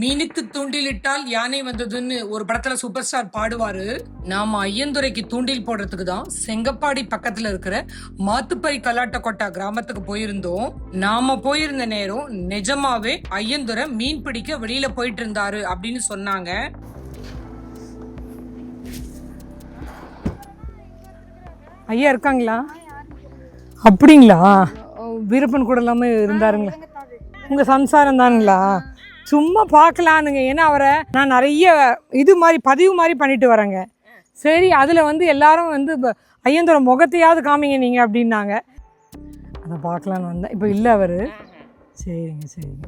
மீனித்து தூண்டிலிட்டால் யானை வந்ததுன்னு ஒரு படத்துல சூப்பர் ஸ்டார் பாடுவாரு. நாம ஐயந்துரைக்கு தூண்டில் போடுறதுக்கு தான் செங்கப்பாடி பக்கத்துல இருக்கிற மாத்துப்பை கலாட்டக்கொட்டா கிராமத்துக்கு போயிருந்தோம். நாம போயிருந்த நேரம் நிஜமாவே ஐயந்துரை மீன் பிடிக்க வெளியில போயிட்டு இருந்தாரு அப்படின்னு சொன்னாங்க. ஐயா இருக்காங்களா? அப்படிங்களா? வீரப்பன் கூட இல்லாம இருந்தாருங்களா? உங்க சம்சாரம் தானுங்களா? சும்மா பார்க்கலானுங்க. ஏன்னா அவரை நான் நிறைய இது மாதிரி பதிவு மாதிரி பண்ணிட்டு வரேங்க. சரி, அதில் வந்து எல்லாரும் வந்து ஐயந்தோட முகத்தையாவது காமிங்க நீங்கள் அப்படின்னாங்க. அதை பார்க்கலான்னு வந்தேன். இப்போ இல்லை அவர். சரிங்க சரிங்க.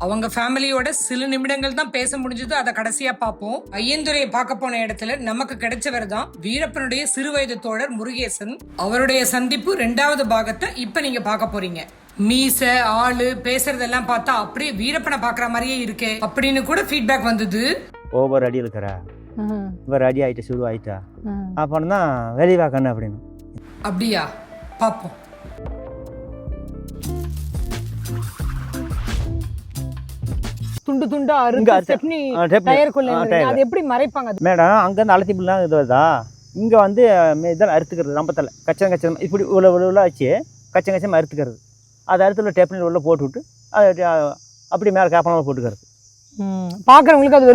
அவங்க ஃபேமிலியோட சில நிமிடங்கள் தான் பேச முடிஞ்சது. அதை கடைசியா பார்ப்போம். ஐயந்துரையை பார்க்க போன இடத்துல நமக்கு கிடைச்சவர் தான் வீரப்பனுடைய சிறுவயது தோழர் முருகேசன். அவருடைய சந்திப்பு 2வது பாகத்தை இப்ப நீங்க பார்க்க போறீங்க. மீச ஆளு பேசுறதெல்லாம் பார்த்தா அப்படியே வீரப்பனை பாக்குற மாதிரியே இருக்கே அப்படின்னு கூட ஃபீட்பேக் வந்தது. ஓவர் அடி இருக்கிறா, இவர் அடி ஆயிட்டு சுரு ஆயிட்டா அப்புறம் தான் வெளிவா கண்ணு அப்படின்னு. அப்படியா? பார்ப்போம். துண்டு துண்டா எப்படி மறைப்பாங்க மேடம்? அங்கேருந்து அலத்திப்புலாம் இதுதா இங்கே வந்து இதெல்லாம் அறுத்துக்கிறது ரம்பத்தில் கச்சம் கச்சம் இப்படி உள்ள வச்சு கச்சம் கச்சம் அறுத்துக்கிறது. அது அறுத்துல டேப்னில் உள்ள போட்டு விட்டு அது அப்படி மேலே காப்பனமாக போட்டுக்கிறது. பார்க்குறவங்களுக்கு அது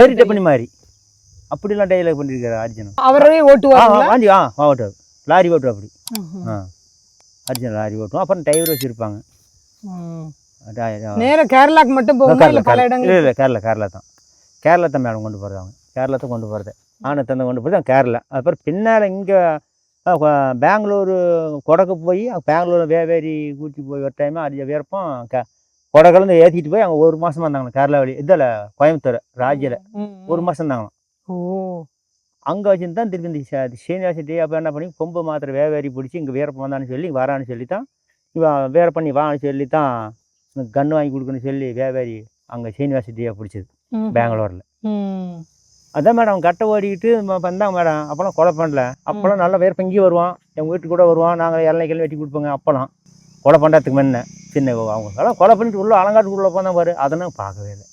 வெரி டெப்னி மாதிரி அப்படிலாம் டைலாக் பண்ணியிருக்காரு அர்ஜுன். அவரே ஓட்டுவாங்க. ஓட்டுவார், லாரி ஓட்டுவா அப்படி. அர்ஜுன் லாரி ஓட்டுவோம். அப்புறம் டிரைவர் வச்சுருப்பாங்க. நேரம் கேரளாக்கு மட்டும் போகும்? இல்லை கேரளா தான். கேரளா தான் மேடம் கொண்டு போகிறது. அவங்க கேரளா தான் கொண்டு போகிறது. ஆனத்தந்தை கொண்டு போகிறது கேரளா. அப்புறம் பின்னால் இங்கே பெங்களூரு கொடகு போய் பெங்களூர் வேவேரி கூட்டி போய் ஒரு டைம் அது வீரப்பம் கொடகுலேருந்து ஏற்றிட்டு போய் அவங்க 1 மாதம் வந்தாங்க. கேரளா வழி இதில் கோயம்புத்தூர் ராஜ்யில் 1 மாதம் இருந்தாங்களாம். அங்கே வச்சுருந்து தான் திருப்பி இந்த சீனிவாசிட்டி அப்போ என்ன பண்ணி கொம்பு மாத்திரை வேவேரி பிடிச்சி இங்கே வீரப்பம் வந்தான்னு சொல்லி வரான்னு சொல்லி தான் இவன் வீரப்பண்ணி வான்னு சொல்லி தான் கன்று வாங்கி கொடுக்குன்னு சொல்லி வேவேரி அங்கே சீனிவாசிட்டியாக பிடிச்சது பெங்களூரில். அதான் மேடம் அவங்க கட்டை ஓடிக்கிட்டு வந்தாங்க மேடம். அப்போலாம் கொலை பண்ணல. அப்போலாம் நல்லா வேறு இங்கேயும் வருவான், எங்கள் வீட்டுக்கு கூட வருவான். நாங்கள் இலைக்கெல்லாம் வெட்டி கொடுப்போங்க. அப்போலாம் கொலை பண்ணுறதுக்கு முன்ன சின்ன அவங்களாம் கொலை பண்ணிட்டு உள்ள அலங்காட்டுக்குள்ளே போனால் பாரு, அதெல்லாம் பார்க்கவே இல்லை.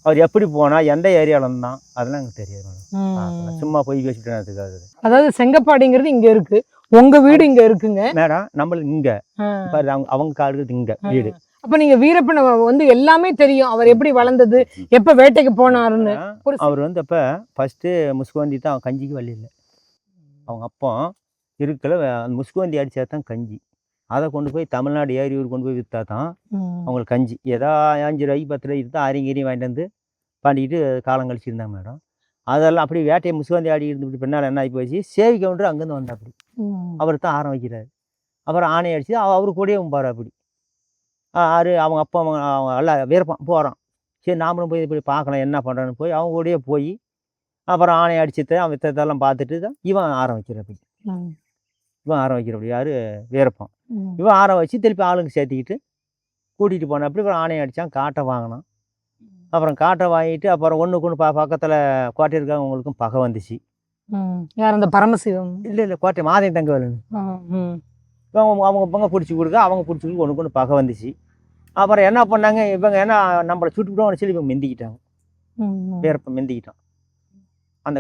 அவர் எப்படி போனால் எந்த ஏரியாவில் இருந்தான் அதெல்லாம் எனக்கு தெரியாது மேடம். சும்மா போய் பேசிட்டு. அதாவது செங்கப்பாடிங்கிறது இங்கே இருக்கு, உங்க வீடு இங்கே இருக்குங்க மேடம். நம்மளுக்கு இங்கே அவங்க காடுறது இங்கே வீடு. அப்ப நீங்க வீரப்பனை வந்து எல்லாமே தெரியும். அவர் எப்படி வளர்ந்தது, எப்ப வேட்டைக்கு போனாருன்னு. அவர் வந்து அப்ப ஃபர்ஸ்ட் முஸ்குவந்தி தான் கஞ்சிக்கு வழி இல்லை. அவங்க அப்பா இருக்கல முஸ்குவந்தி அடிச்சா தான் கஞ்சி. அதை கொண்டு போய் தமிழ்நாடு ஏரியூர் கொண்டு போய் விற்றா தான் அவங்களுக்கு கஞ்சி. ஏதோ 5 ரூபாய்க்கு 10 ரூபாய்க்கு தான் அரிங்கேரியும் வாங்கிட்டு வந்து பண்ணிட்டு காலம் கழிச்சிருந்தாங்க மேடம். அதெல்லாம் அப்படி வேட்டையை முஸ்குவந்தி ஆடி இருந்து பின்னால் என்ன ஆகி போச்சு, சேவி கவுண்டர் அங்கேருந்து வந்தா அப்படி அவர் தான் ஆரம் வைக்கிறாரு. அப்புறம் ஆணை அடிச்சு அவரு கூடயே பாரு அப்படி அவங்க அப்பா அவங்க எல்லாம் வீரப்பம் போகிறான். சரி நாமளும் போய் இப்படி பார்க்கலாம் என்ன பண்ணுறான்னு போய் அவங்க கூடயே போய் அப்புறம் ஆணை அடிச்சுட்டு அவன் வித்ததெல்லாம் பார்த்துட்டு தான் இவன் ஆரம்பிக்கிறப்படி. இவன் ஆரம்பிக்கிறப்படி யார்? வீரப்பம். இவன் வச்சு திருப்பி ஆளுங்க சேர்த்திக்கிட்டு கூட்டிகிட்டு போன அப்படி அப்புறம் ஆணையை அடித்தான். காட்டை வாங்கினான். அப்புறம் காட்டை வாங்கிட்டு அப்புறம் ஒன்றுக்கு பக்கத்தில் கோட்டை இருக்கவங்களுக்கும் பகை வந்துச்சு. யார்? அந்த பரமசிவம்? இல்லை கோட்டை மாதையும் தங்க வேலுன்னு அவங்க பங்க பிடிச்சி கொடுக்க அவங்க பிடிச்சி கொடுக்க ஒன்றுக்கு பகை வந்துச்சு. அப்புறம் என்ன பண்ணாங்க இவங்க, ஏன்னா நம்மளை சுட்டுக்கிட்டோம்னு சொல்லி இவங்க மெந்திக்கிட்டாங்க. வீரப்ப மெந்திக்கிட்டான். அந்த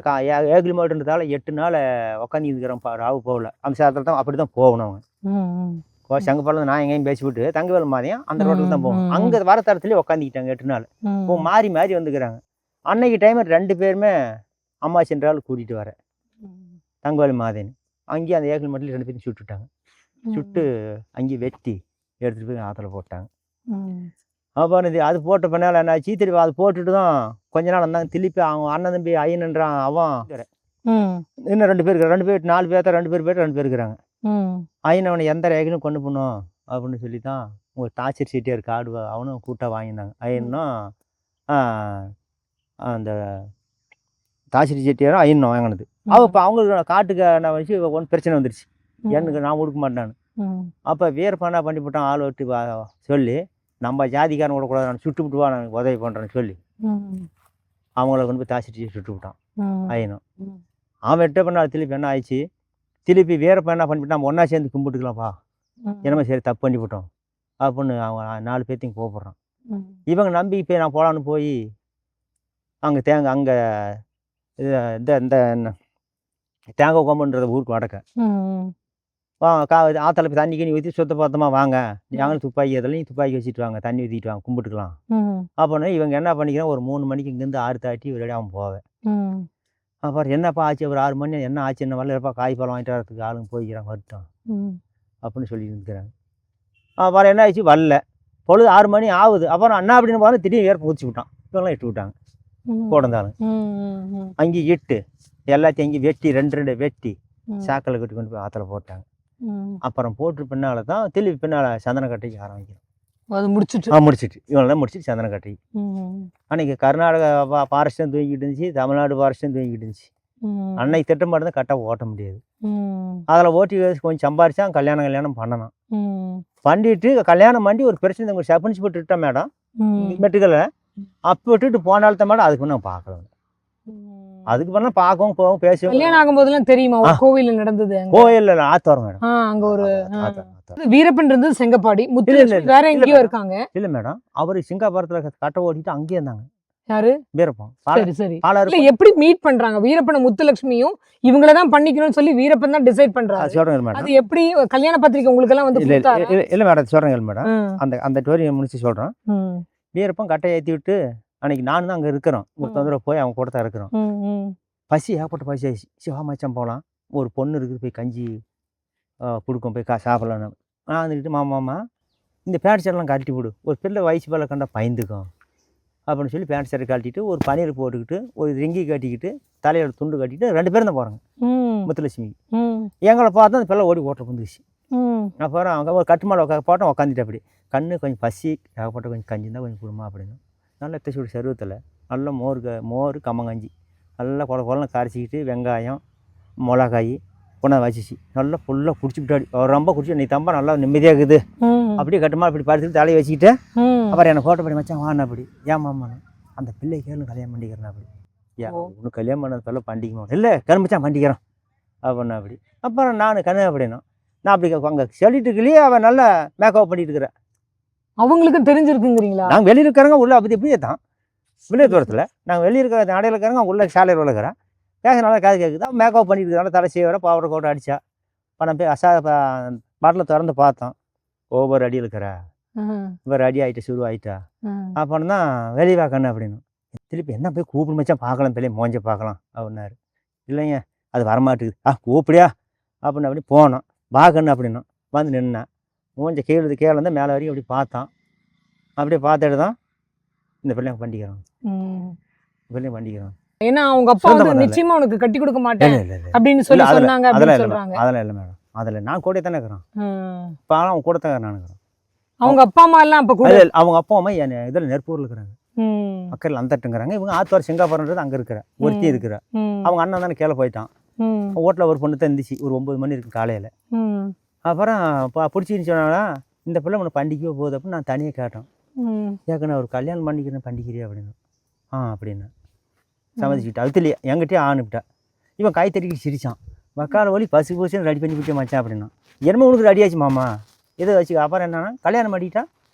ஏகிலி மாவட்டன்றதால 8 நாள் உக்காந்துக்கிறோம் ராவு போகல. அந்த சேரத்தில் தான் அப்படி தான் போகணும். அவங்க சங்கப்பாலம் நான் எங்கேயும் பேசிவிட்டு தங்கவேல் மாதிரியும் அந்த ரோட்டில் தான் போகணும். அங்கே வர தரத்துலேயே உக்காந்துக்கிட்டாங்க 8 நாள். இப்போ மாறி மாறி வந்துக்கிறாங்க. அன்னைக்கு டைம் 2 பேருமே அம்மா சென்றால் கூட்டிகிட்டு வரேன் தங்கவேல் மாதின்னு. அங்கேயும் அந்த ஏகிலி மாவட்டத்தில் 2 பேரும் சுட்டுட்டாங்க. சுட்டு அங்கேயும் வெட்டி எடுத்துகிட்டு போய் ஆற்றுல போட்டாங்க. அப்புறம் அது போட்ட பின்னால் என்னாச்சு, திருப்பி அது போட்டுட்டு தான் கொஞ்ச நாள் இருந்தாங்க. திருப்பி அவங்க அண்ணன் தம்பி ஐயன்ன்றான் அவன் இன்னும் 2 பேர் 4 பேர் 2 பேர் போய்ட்டு 2 பேர் இருக்கிறாங்க. ஐயன் அவனை எந்த ரேகிலும் கொண்டு போகணும் அப்படின்னு சொல்லி தான் உங்கள் தாச்சர் சீட்டியார் காடு அவனும் கூட்டாக வாங்கியிருந்தாங்க. ஐயனும் அந்த தாச்சரி செட்டியாரும் ஐயனும் வாங்கினது. இப்போ அவங்களுக்கு காட்டுக்கு நான் வச்சு ஒன்றும் பிரச்சனை வந்துருச்சு. எனக்கு நான் கொடுக்க மாட்டேன்னு. அப்போ வீரப்பனா பண்ணி போட்டான். ஆள் விட்டு சொல்லி நம்ம ஜாதிக்காரன் விடக்கூடாது, நான் சுட்டு விட்டுவா நான் உதவி பண்ணுறேன்னு சொல்லி அவங்கள கொண்டு போய் தாசிட்டு சுட்டு விட்டான் ஐயனும். அவன் எட்ட பண்ணால் திருப்பி என்ன ஆயிடுச்சு, திருப்பி வீரப்பன் என்ன பண்ணிவிட்டான், நம்ம ஒன்றா சேர்ந்து கும்பிட்டுக்கலாம்ப்பா, என்னமே சரி தப்பு பண்ணி விட்டோம் அப்படின்னு அவங்க 4 பேர்த்தையும் கூப்பிட்றான். இவங்க நம்பி இப்போ நான் போகலான்னு போய் அங்கே அங்கே இந்த இந்த தேங்காய் கொம்புன்றது ஊருக்கு வடக்க ஆற்றுல போய் தண்ணி கண்ணி ஊற்றி சுத்த பத்தமாக வாங்க நாங்களும் துப்பாக்கி எதில் துப்பாக்கி வச்சுட்டு வாங்க தண்ணி ஊற்றிட்டு வாங்க கும்பிட்டுக்கலாம் அப்போனா இவங்க என்ன பண்ணிக்கிறோம் ஒரு 3 மணிக்கு இங்கேருந்து 6 தாட்டி ரெடி அவன் போவேன். அப்புறம் என்னப்பா ஆச்சு ஒரு 6 மணி என்ன ஆச்சு என்ன வரலப்பா காய் பழம் வாங்கிட்டு வரதுக்கு ஆளுங்க போய்க்கிறாங்க வருத்தம் அப்படின்னு சொல்லி இருக்கிறாங்க. அப்புறம் என்ன ஆச்சு வரல பொழுது 6 மணி ஆகுது. அப்புறம் அண்ணா அப்படின்னு போனால் திடீர்னு ஏற்ப ஊற்றி விட்டான். இவங்களாம் இட்டு விட்டாங்க போடந்தாலும் அங்கேயும் இட்டு எல்லாத்தையும் அங்கேயும் வெட்டி 2 வெட்டி சாக்கில் கட்டி கொண்டு போய் ஆற்றுல போட்டாங்க. அப்புறம் போட்டு பின்னால் தான் திருப்பி பின்னால் சந்தன கட்டைக்கு ஆரம்பிக்கிறோம். அது முடிச்சுட்டு இவங்களாம் முடிச்சுட்டு சந்தன கட்டைக்கு அன்றைக்கி கர்நாடகா ஃபாரஸ்ட்டும் தூங்கிட்டு இருந்துச்சு, தமிழ்நாடு ஃபாரஸ்ட்டும் தூங்கிட்டு இருந்துச்சு. அன்னைக்கு திட்டம் மட்டும் தான் கரெக்டாக ஓட்ட முடியாது. அதில் ஓட்டி கொஞ்சம் சம்பாரிச்சா கல்யாணம் பண்ணணும். பண்ணிட்டு கல்யாணம் பண்ணி ஒரு பிரச்சனை ஒரு சப்பன்ஸ் போட்டு விட்டோம் மேடம் மெட்டுக்கலை அப்போ விட்டுட்டு போனால்தான் மேடம் அதுக்கு நான் பார்க்கலாம். அதுக்கு பண்ணா பார்க்கவும் போகவும் பேசுவோம். கல்யாணம் ஆகும்போதெல்லாம் தெரியுமா ஒரு கோவிலில் நடந்தது? கோயிலில் ஆத்தோரம் மேடம். அங்கே ஒரு வீரப்பன் இருந்தது செங்கப்பாடி முத்துலட்சுமி வேற எங்கேயோ இருக்காங்க. இல்லை மேடம் அவர் சிங்காபுரத்தில் கட்டை ஓட்டிட்டு அங்கேயே இருந்தாங்க. யாரு? வீரப்பன். சரி எப்படி மீட் பண்றாங்க வீரப்பன முத்துலட்சுமியும் இவங்களதான் பண்ணிக்கணும்னு சொல்லி வீரப்பன் தான் டிசைட் பண்றாரு. சொல்றேன் மேடம். அது எப்படி கல்யாண பத்திரிக்கை உங்களுக்கு எல்லாம் வந்து இல்ல மேடம் சொல்றேன் மேடம். அந்த டோரியை முடிச்சு சொல்றேன். வீரப்பன் கட்டை ஏற்றி விட்டு அன்னைக்கு நான் தான் அங்கே இருக்கிறோம். ஒரு தொந்தரவு போய் அவங்க கூட தான் இருக்கிறோம். பசி ஏகப்பட்ட பசி ஆயிடுச்சு. சிவா மச்சான் போகலாம் ஒரு பொண்ணு இருக்குது போய் கஞ்சி கொடுக்கும் போய் சாப்பிடலாம். நான் வந்துக்கிட்டு மாமா இந்த பேண்ட் ஷர்ட்லாம் கழட்டி விடு ஒரு பிள்ளை வயசு பிள்ளை கண்டா பயந்துக்கும் அப்படின்னு சொல்லி பேண்ட் ஷர்ட்டை கழட்டிட்டு ஒரு பனியர் போட்டுக்கிட்டு ஒரு ரிங்கி கட்டிக்கிட்டு தலையோட துண்டு கட்டிட்டு 2 பேரும் தான் போகிறாங்க முத்துலட்சுமி. எங்களை பார்த்தா அந்த பிள்ளை ஓடி ஓட்ட வந்துச்சு. அப்புறம் அவங்க ஒரு கட்டுமாட போட்டோம் உட்காந்துட்டு அப்படி கண்ணு கொஞ்சம் பசி ஏகப்பட்ட கொஞ்சம் கஞ்சி தான் கொஞ்சம் கொடுமா அப்படின்னு நல்லா எத்தச்சூடு சருவத்தில் நல்லா மோர் கம்மங்கஞ்சி நல்லா குழந்தை கரைச்சிக்கிட்டு வெங்காயம் மிளகாய் கொண்டாந்து வச்சிச்சு நல்லா ஃபுல்லாக குடிச்சுக்கிட்டாடி ரொம்ப குடிச்சு நீ தம்பா நல்லா நிம்மதியாக இருக்குது அப்படியே கட்டுமா அப்படி படுத்துட்டு தலையை வச்சுக்கிட்டு அப்புறம் என்னை ஃபோட்டோ பண்ணி வச்சான் வாண்ணா அப்படி ஏன் மாமா அந்த பிள்ளை கேளு கல்யாணம் பண்ணிக்கிறேன் அப்படி ஏன் ஒன்றும் கல்யாணம் பண்ணது பிள்ளை பண்ணிக்கணும் இல்லை கரும்புச்சான் பண்ணிக்கிறோம் அப்படின்னா அப்படி அப்புறம் நான் கண்ணு அப்படின்னா நான் அப்படி அங்கே சொல்லிட்டு இருக்கலையே அவன் நல்லா மேக்கப் பண்ணிட்டு இருக்கிறேன். அவங்களுக்கு தெரிஞ்சிருக்குங்கிறீங்களா? நாங்கள் வெளியே இருக்கிறவங்க உள்ள அப்படி இப்படியே தான் வெளியே தூரத்தில் நாங்கள் வெளியே இருக்கிற நடையில் இருக்கிறவங்க உள்ள சாலையில் விழுக்கிறேன் பேச நல்லா காது கேட்குது. மேக்கப் பண்ணிட்டு இருக்கிறனால தலை செய்வர பவுடர் கோட்டை அடித்தா பணம் போய் பாட்டில் திறந்து பார்த்தோம் ஒவ்வொரு அடி இருக்கிற இவர் அடி ஆகிட்டா சுரு ஆகிட்டா அப்புறம் தான் வெளியே வாக்கணும் அப்படின்னு திருப்பி என்ன போய் கூப்பிடு மச்சான் பார்க்கலாம் பிள்ளைய மோஞ்ச பார்க்கலாம் அப்படின்னாரு. இல்லைங்க அது வரமாட்டுக்குது கூப்பிடியா அப்படின்னு அப்படி போனோம் வாக்கணும் அப்படின்னா வந்து நின்னேன் மூஞ்ச கீழே இருந்தால் மேலே வரைக்கும் அப்படி பார்த்தான் அப்படியே பார்த்துட்டு தான் இந்த பிள்ளைங்க பண்ணிக்கிறோம் பிள்ளைங்க பண்ணிக்கிறோம். ஏன்னா அவங்க அப்பா வந்து நிச்சயமா உனக்கு கட்டி கொடுக்க மாட்டேன் அப்படின்னு சொல்லி சொன்னாங்க. அதெல்லாம் இல்லை மேடம் அதில் நான் கூட தானே இருக்கிறேன். இப்போ ஆனால் அவங்க கூட தான் நான் இருக்கிறேன். அவங்க அப்பா அம்மா எல்லாம் அப்போ கூட அவங்க அப்பா அம்மா என் இதில் நெருப்பூரில் இருக்கிறாங்க மக்கள் அந்தட்டுங்கிறாங்க. இவங்க ஆத்துவார் சிங்காபுரன்றது அங்கே இருக்கிற ஒருத்தி இருக்கிற அவங்க அண்ணன் தானே கீழே போயிட்டான். ஓட்டில் ஒரு பொண்ணு தான் இருந்துச்சு ஒரு 9 மணி இருக்கு காலையில். அப்புறம் பிடிச்சின்னு சொன்னாங்கன்னா இந்த பிள்ளை உனக்கு பண்டிகையோ போகுது அப்படின்னு நான் தனியாக கேட்டேன். ஏற்கனவே ஒரு கல்யாணம் பண்ணிக்கிறேன் பண்டிகிறியா அப்படின்னு அப்படின்னு சம்மதிச்சுக்கிட்டா அதுலையே என்கிட்டயே ஆணுப்பிட்டா. இவன் கை தட்டிக்கிட்டு சிரிச்சான் மக்கால வழி பசு பசுன்னு ரெடி பண்ணி விட்டு மச்சான் அப்படின்னா என்னமோ உனக்கு ரெடி ஆச்சு மாமா எதை வச்சு. அப்புறம் என்னன்னா கல்யாணம் பண்ணிட்டா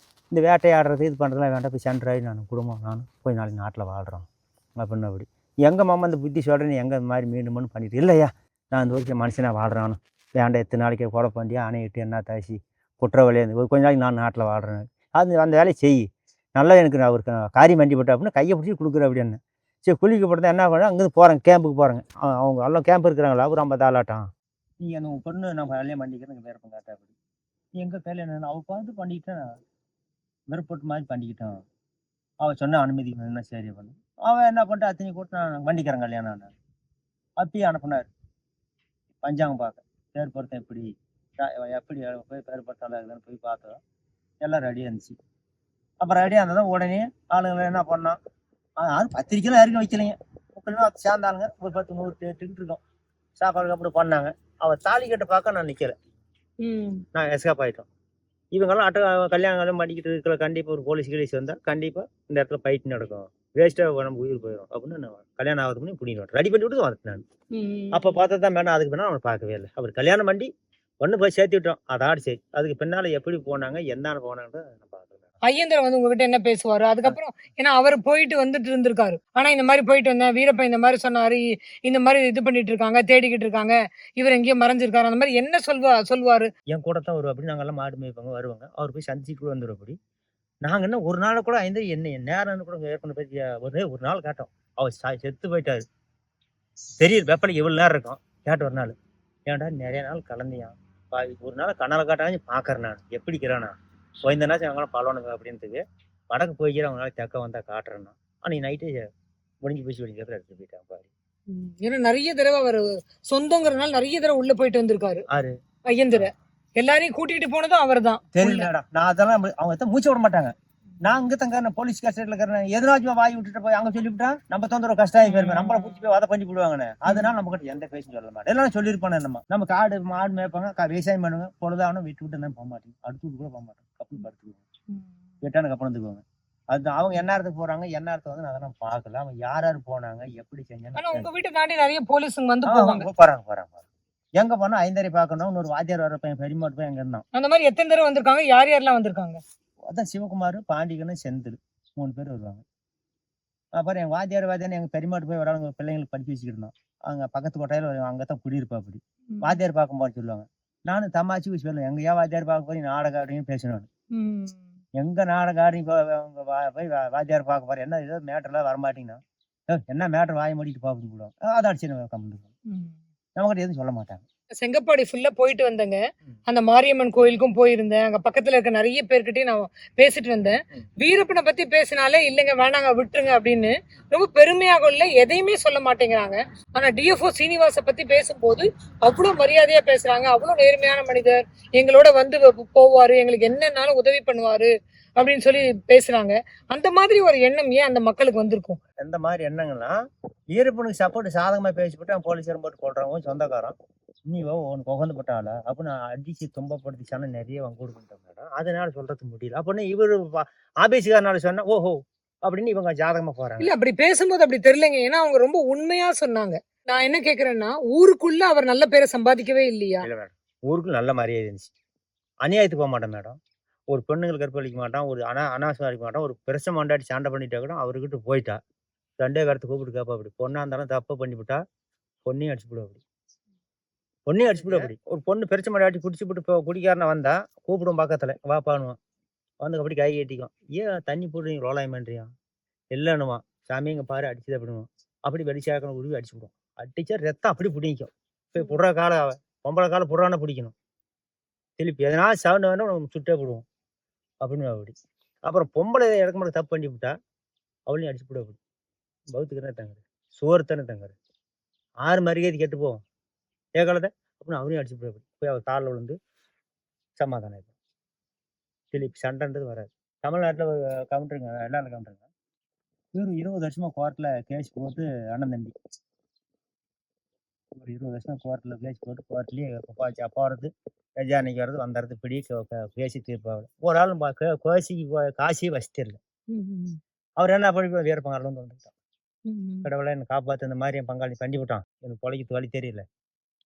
இந்த வேட்டையாடுறது இது பண்ணுறதுலாம் வேண்டாம் போய் சென்றாகி நான் குடும்பம் நானும் போய் நாளைக்கு நாட்டில் வாழ்கிறோம் அப்படின்னு அப்படி எங்கள் மாமா அந்த புத்தி சொல்கிறேன்னு எங்கே இந்த மாதிரி மீண்டும்னு பண்ணிட்டு இல்லையா நான் இந்த வரைக்கும் மனுஷனாக வாழ்கிறானு வேண்டாம் எத்தனை நாளைக்கு கொலை பண்ணி அணையிட்டு என்ன தாசி குற்றவாளியாக இருந்து கொஞ்ச நாளைக்கு நான் நாட்டில் வாழ்கிறேன் அந்த வேலையை செய் நல்லா எனக்கு நான் ஒரு காரியம் வண்டிப்பட்டேன் அப்படின்னு கையை பிடிச்சி கொடுக்குறேன் அப்படின்னு. சரி குளிக்கப்படுறதா என்ன பண்ண அங்கேருந்து போகிறாங்க கேம்புக்கு போகிறாங்க. அவங்க எல்லாம் கேம்ப் இருக்கிறாங்களா ஒரு 50 ஆளாட்டம். நீங்கள் அந்த பொண்ணு நம்ம கல்யாணம் பண்ணிக்கிறேன் வேறு காட்டா அப்படி எங்கள் கல்யாணம் அவள் பார்த்து பண்ணிக்கிட்டேன் விருப்பட்டு மாதிரி பண்ணிக்கிட்டான். அவள் சொன்ன அனுமதி என்ன சரி பண்ணு அவன் என்ன பண்ணிட்டு அத்தனை கூட்டு நான் பண்ணிக்கிறேன் கல்யாணம் அப்பயே அனுப்புனார் பஞ்சாங்கம் பார்க்க பேர் பொருத்தம் எப்படி போய் பேர் பொருத்தம் இருக்குதுன்னு போய் பார்த்தோம் எல்லாம் ரெடியாக இருந்துச்சு. அப்புறம் ரெடியாக இருந்ததான் உடனே ஆளுங்களை என்ன பண்ணோம் அது பத்திரிக்கைலாம் யாருக்கும் வைக்கலைங்க மக்கள்னா சேர்ந்தாங்க ஒரு 10-100 டிக்கெட் இருக்கோம் சாப்பாடு அப்படி பண்ணாங்க. அவள் தாலி கட்ட பார்க்க நான் நிற்கலை நான் எஸ்கேப் ஆகிட்டோம். இவங்கெல்லாம் கல்யாணம் பண்ணிக்கிட்டு இருக்கிற கண்டிப்பாக ஒரு போலீஸ் வந்தால் கண்டிப்பாக இந்த இடத்துல ஃபைட் நடக்கும் வேஸ்ட்டாக நம்ம உயிர் போயிடும் அப்படின்னு நான் கல்யாணம் ஆகுது பண்ணி பிடிக்கிட்டு ரெடி பண்ணி விட்டு வந்துட்டேன் நான். அப்போ பார்த்தா தான் வேணாம் அதுக்கு வேணா அவனை பார்க்கவே இல்லை. அவர் கல்யாணம் பண்ணி ஒன்று போய் சேர்த்து விட்டோம் அதாடு சரி அதுக்கு பின்னால் எப்படி போனாங்க என்னன்னு போனாங்கன்னு நான் பார்க்கல. ஐயந்திரன் வந்து உங்ககிட்ட என்ன பேசுவாரு? அதுக்கப்புறம் ஏன்னா அவர் போயிட்டு வந்துட்டு இருந்திருக்காரு. ஆனா இந்த மாதிரி போயிட்டு வந்தேன், வீரப்பன் இந்த மாதிரி சொன்னாரு, இந்த மாதிரி இது பண்ணிட்டு இருக்காங்க, தேடிக்கிட்டு இருக்காங்க, இவர் எங்கேயோ மறைஞ்சிருக்காரு, அந்த மாதிரி என்ன சொல்லுவாரு? என் கூட தான் வருவாப்படி. நாங்கெல்லாம் மாடு மேய்ப்பாங்க, வருவாங்க. அவர் போய் சந்திச்சுட்டு கூட வந்துடுவாப்படி. நாங்க என்ன ஒரு நாள் கூட என்ன நேரம்னு கூட ஏற்கனவே பத்தி ஒரு நாள் கேட்டோம். அவர் செத்து போயிட்டாரு. தெரியுது வெப்பலை எவ்வளவு நேரம் இருக்கும். கேட்ட ஒரு நாள், ஏன்டா நிறைய நாள் கலந்தியான், ஒரு நாள் கனலை காட்டாச்சும் பாக்குறேன், நான் எப்படி இருக்கிறேன்னா போயிருந்தேனாச்சும் அவங்களாம் பழனுங்க அப்படின்றதுக்கு வடக்கு போய்க்கிற அவங்களால தெக்க வந்தா காட்டுறேன்னா. அன்னைக்கு நைட்டு முடிஞ்சு போச்சு வெளிக்கிறத எடுத்து போயிட்டான் பாரு. ஏன்னா நிறைய தடவை அவர் சொந்தங்கிறதுனால நிறைய தடவை உள்ள போயிட்டு வந்திருக்காரு. ஆறு ஐயந்திர எல்லாரையும் கூட்டிட்டு போனதும் அவர் தான். தெரியலடா, நான் அதெல்லாம் அவங்க மூச்சு விட மாட்டாங்க. நான் இங்க தங்க போலீஸ் கஸ்டடியில் இருக்கிறேன், எதனாச்சும் வாய் விட்டுட்டு போய் அங்க சொல்லிவிட்டா நம்ம தொந்தரவு கஷ்டம் போயிருமே, நம்மளை பிடிச்சி போய் அதை பண்ணி விடுவாங்கன்னு. அதனால நம்ம கிட்ட எந்த பேசும் சொல்ல மாட்டேன். எல்லாம் சொல்லியிருப்பானே, நம்ம காடு மாடு மேய்ப்பாங்க, விவசாயம் பண்ணுவாங்க, பொழுதாவணும் விட்டு விட்டு தான் போக மாட்டேங்க, அடுத்து விட்டு கூட போக மாட்டோம், கப்பல் படுத்துக்குவோம், வெட்டான கப்பல் வந்துக்குவாங்க. அது அவங்க என்ன இடத்துக்கு போறாங்க, என்ன இடத்துல வந்து அதெல்லாம் பார்க்கல. அவங்க யார் யார் போனாங்க, எப்படி செஞ்சாங்க. உங்க வீட்டை தாண்டி நிறைய போலீஸுங்க வந்து போறாங்க. எங்க போனா ஐந்தரை பார்க்கணும், இன்னொரு வாத்தியார் வர பையன் பெரியமாட்டு போய் எங்க இருந்தான். அந்த மாதிரி எத்தனை தடவை வந்திருக்காங்க, யார் யாரெல்லாம் வந்திருக்காங்க? அதான் சிவகுமார், பாண்டிகன், செந்தில் 3 பேர் வருவாங்க. அப்புறம் எங்க வாத்தியார் எங்க பெரியமாட்டு போய் வராங்க, பிள்ளைங்களுக்கு படிச்சு வச்சுக்கிட்டு இருந்தோம். அங்க பக்கத்து கோட்டையில அங்கதான் குடியிருப்பா. அப்படி வாத்தியார் பார்க்க போற சொல்லுவாங்க. நானும் தமாச்சு சொல்லுவேன், எங்க ஏன் வாத்தியார் பார்க்க போய் நாடகம் அப்படின்னு பேசணும். எங்க நாடகம் ஆடி போய் வாத்தியார் பார்க்க போற, என்ன ஏதோ மேட்டர்லாம் வரமாட்டீங்கன்னா என்ன மேட்டர் வாய மூடிட்டு பார்க்க போடுவாங்க. அதை அடிச்சு நம்மகிட்ட எதுவும் சொல்ல மாட்டாங்க. செங்கப்பாடி ஃபுல்லா போயிட்டு வந்தேங்க. அந்த மாரியம்மன் கோயிலுக்கும் போயிருந்தேன். அங்க பக்கத்துல இருக்க நிறைய பேர்கிட்டயும் நான் பேசிட்டு வந்தேன். வீரப்பனை பத்தி பேசினாலே இல்லைங்க வேணாங்க விட்டுருங்க அப்படின்னு ரொம்ப பெருமையாக இல்ல, எதையுமே சொல்ல மாட்டேங்கிறாங்க. ஆனா டிஎஃப்ஓ சீனிவாச பத்தி பேசும்போது அவ்வளவு மரியாதையா பேசுறாங்க. அவ்வளவு நேர்மையான மனிதர், எங்களோட வந்து போவாரு, எங்களுக்கு என்னன்னாலும் உதவி பண்ணுவாரு அப்படின்னு சொல்லி பேசுறாங்க. அந்த மாதிரி ஒரு எண்ணம் ஏன் அந்த மக்களுக்கு வந்திருக்கும்? எந்த மாதிரி எண்ணங்கன்னா, வீரப்பனுக்கு சப்போர்ட் சாதகமா பேசிவிட்டு அவன் போலீஸாரும் போட்டு கொள்றான் சொந்தக்காரன். நீ உனக்கு உகந்து போட்டால அப்ப நான் அடிச்சு துன்பப்படுத்திச்சான நிறைய வங்கூடு பண்ணிட்டேன் மேடம். அதனால சொல்றது முடியல. அப்படின்னு இவரு ஆபீஸ்காரனால சொன்னா ஓஹோ அப்படின்னு இவங்க ஜாதகமா போறாங்க. இல்ல அப்படி பேசும்போது அப்படி தெரியலங்க. ஏன்னா அவங்க ரொம்ப உண்மையா சொன்னாங்க. நான் என்ன கேக்குறேன்னா, ஊருக்குள்ள அவர் நல்ல பேரை சம்பாதிக்கவே இல்லையா? இல்ல மேடம், ஊருக்குள்ள நல்ல மரியாதை இருந்துச்சு. அநியாயத்துக்கு போக மாட்டேன் மேடம். ஒரு பெண்ணுங்களுக்கு கற்பழிக்க மாட்டான், ஒரு அனாவசியம் அடிக்க மாட்டான். ஒரு பிரச்சனை மண்டாடி சண்டை பண்ணிட்டா கூட அவர்கிட்ட போயிட்டா 2 கருத்து கூப்பிட்டு கேப்பா. அப்படி பொண்ணா இருந்தாலும் தப்ப பண்ணிவிட்டா பொண்ணையும் அடிச்சு விடுவா. அப்படி ஒரு பொண்ணு பிரச்சனை மண்டாட்டி குடிச்சு விட்டு குடிக்காரன வந்தா கூப்பிடும் பக்கத்துல வாப்பானுவான். வந்து அப்படி கை கட்டிக்கும். ஏன் தண்ணி போட்டு ரோலாயம் பண்றியா இல்லைன்னுவா. சாமியங்க பாரு அடிச்சுது அப்படின்னுவான். அப்படி வெளிச்சாக்கணும் உருவி அடிச்சு விடுவோம். அடிச்சா ரத்தம் அப்படி பிடிக்கும். போய் புடுற கால பொம்பளை கால புடுறான பிடிக்கணும். திருப்பி எதனா சவுண்ட் வேணும் சுட்டே போடுவோம் அப்படின்னு அப்படி. அப்புறம் பொம்பளை இறக்க மட்டும் தப்பு பண்ணி விட்டா அவளையும் அடிச்சு விட. அப்படி பௌத்துக்கு தானே தங்குறது, சோறு தானே தங்குறது. 6 மரியாதை கெட்டு போவோம் ஏகாலத்தை அப்படின்னு அவரையும் அடிச்சு விட. போய் அவர் காலில் விழுந்து சமாதானம் இருக்கும். திருப்பி சண்டைன்றது வராது. தமிழ்நாட்டில் கவுண்டருங்க, எல்லாரும் கவுண்டருங்க. இவர் 20 வருஷமா கோர்ட்டில் கேஸ் போட்டு அண்ணன் தம்பி. ஒரு 20 வருஷமா கோர்ட்டில் கேஸ் போட்டு கோர்ட்லேயே போகிறது அன்னைக்கு வர்றது வந்துடுறது இப்படி பேசி தீர்ப்பாங்க. ஒரு ஆள் காசி வசதியில்லை. அவர் என்ன பண்ணி வீரப்பங்காரில் வந்து வந்துட்டான். கடவுளை என்னை காப்பாற்று, இந்த மாதிரி என் பங்காளி பண்ணி விட்டான், எனக்கு பொழைக்கிறது வழி தெரியல,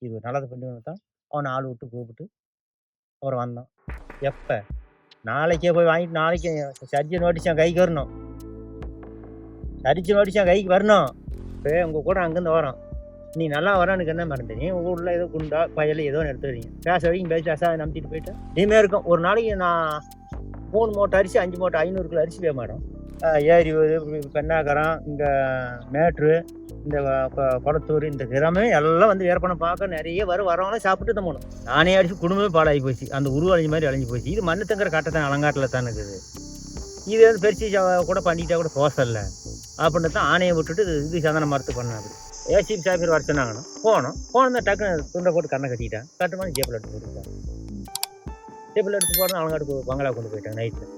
இது நல்லது பண்ணி விட்டான். அவனை ஆள் விட்டு கூப்பிட்டு அப்புறம் வந்தான். எப்போ நாளைக்கே போய் வாங்கிட்டு நாளைக்கு சர்ஜி நோட்டீஸ் என் கைக்கு வரணும். சர்ஜி நோட்டீஸ் என் கைக்கு வரணும். இப்போ உங்கள் கூட அங்கேருந்து வரோம். நீ நல்லா வர எனக்கு என்ன மறந்து, நீ உங்கள் ஊரில் ஏதோ குண்டா பயல ஏதோ எடுத்துக்கிறீங்க, பேச வரைக்கும் பேசி அசாவை நம்பிட்டு போயிட்டு இனிமே இருக்கும். ஒரு நாளைக்கு நான் 3 மூட்டை அரிசி 5 மூட்டை 500 கிலோ அரிசி போக மாட்டோம். ஏரி பெண்ணாகரம், இங்கே மேட்ரு, இந்த குளத்தூர், இந்த கிராமே எல்லாம் வந்து வீரப்பனை பார்க்க நிறைய வரவங்களும் சாப்பிட்டு தான் போகணும். நானே அடிச்சு குடும்பமே பாடாகி போச்சு. அந்த உருவ அழிஞ்ச மாதிரி அழிஞ்சு போச்சு. இது மண்ணு தங்குற கட்டத்தான் அலங்காட்டில் தான் இருக்குது. இது வந்து பெருசி கூட பண்ணிட்டா கூட தோசை அப்படின்னு தான் ஆணையை விட்டுட்டு இது சந்தன மரத்து பண்ணாது. ஏசிபி சாஃபர் வர சொன்னாங்கன்னு போனோம் தான் டக்குன்னு துண்டை போட்டு கண்ணை கட்டிட்டேன். கட்டுமான ஜேப்பில் எடுத்து போட்டுருக்காங்க. ஜேப்பில் எடுத்து போகிறோம் அலங்காட்டுக்கு பங்களா கொண்டு போயிட்டாங்க நைட்டில்.